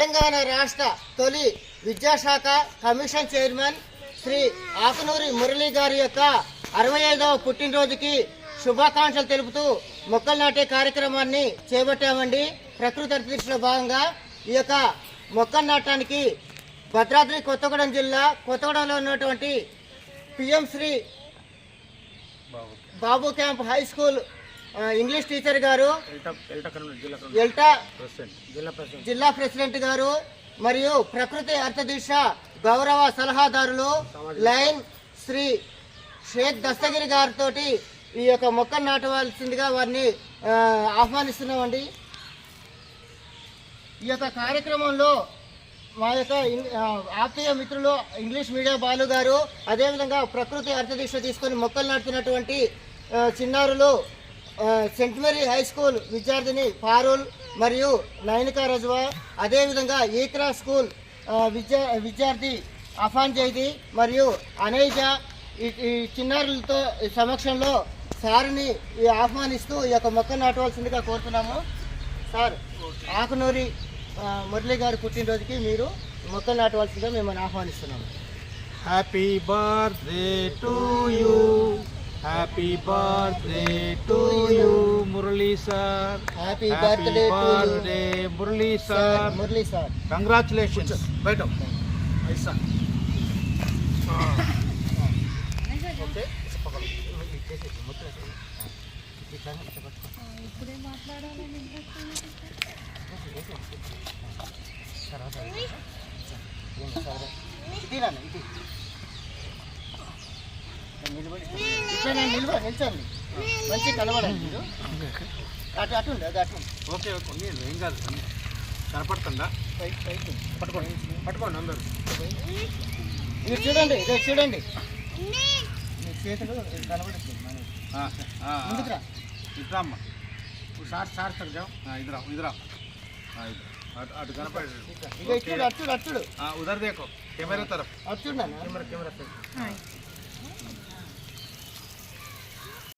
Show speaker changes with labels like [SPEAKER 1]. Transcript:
[SPEAKER 1] తెలంగాణ రాష్ట్ర తొలి విద్యాశాఖ కమిషన్ చైర్మన్ శ్రీ ఆకునూరి మురళీ గారి యొక్క 65వ పుట్టినరోజుకి శుభాకాంక్షలు తెలుపుతూ మొక్కలు నాటే కార్యక్రమాన్ని చేపట్టామండి. ప్రకృతి అతిథిలో భాగంగా ఈ యొక్క మొక్కలు నాటడానికి భద్రాద్రి కొత్తగూడెం జిల్లా కొత్తగూడెంలో ఉన్నటువంటి PM Shri Babu camp high school English teacher గారు, ఎల్టా జిల్లా ప్రెసిడెంట్ గారు మరియు ప్రకృతి అర్థదిశ గౌరవ సలహాదారులు లైన్ శ్రీ షేక్ దస్తగిరి గారితో ఈ యొక్క మొక్కలు నాటవలసిందిగా వారిని ఆహ్వానిస్తున్నామండి. ఈ యొక్క కార్యక్రమంలో మా యొక్క ఆత్మీయ మిత్రులు ఇంగ్లీష్ మీడియా బాలు గారు, అదేవిధంగా ప్రకృతి అర్థదిశ తీసుకొని మొక్కలు నాటుతున్నటువంటి చిన్నారులు సెంట్ మేరీ హై స్కూల్ విద్యార్థిని పారుల్ మరియు నైనికా రజ్వా, అదేవిధంగా ఈక్రా స్కూల్ విద్యార్థి అఫాన్ జైది మరియు అనైజా, ఈ చిన్నారులతో సమక్షంలో సార్ని ఆహ్వానిస్తూ ఈ యొక్క మొక్కలు నాటవలసిందిగా కోరుతున్నాము. సార్, ఆకునూరి మురళి గారి పుట్టినరోజుకి మీరు మొక్కలు నాటవలసిందిగా మిమ్మల్ని ఆహ్వానిస్తున్నాము.
[SPEAKER 2] Happy birthday to you, happy birthday to you Murali sir,
[SPEAKER 1] happy birthday
[SPEAKER 2] Murali sir.
[SPEAKER 1] Murali sir,
[SPEAKER 2] congratulations. బయట ఐసా
[SPEAKER 3] ఇప్పుడే మాట్లాడాలని
[SPEAKER 1] నిల్చండి, మంచి కనబడండి మీరు. అటు అటుండి, అది అటు.
[SPEAKER 2] ఓకే ఓకే, ఏం కాదు, కనపడుతుందా? పట్టుకోండి పట్టుకోండి అందరూ.
[SPEAKER 1] మీరు చూడండి, ఇదే చూడండి, మీ చేతులు కనబడుతుంది. ముందుకురా,
[SPEAKER 2] ఇట్రా అమ్మ, సార్ సార్ తగ్గ ఇదిరా ఇదిరా అటు కనపడి
[SPEAKER 1] ఇక ఇచ్చుడు అచ్చుడు అచ్చుడు
[SPEAKER 2] ఉదర్ దేకో కెమెరా తరఫ్
[SPEAKER 1] అచ్చుడు
[SPEAKER 2] కెమెరా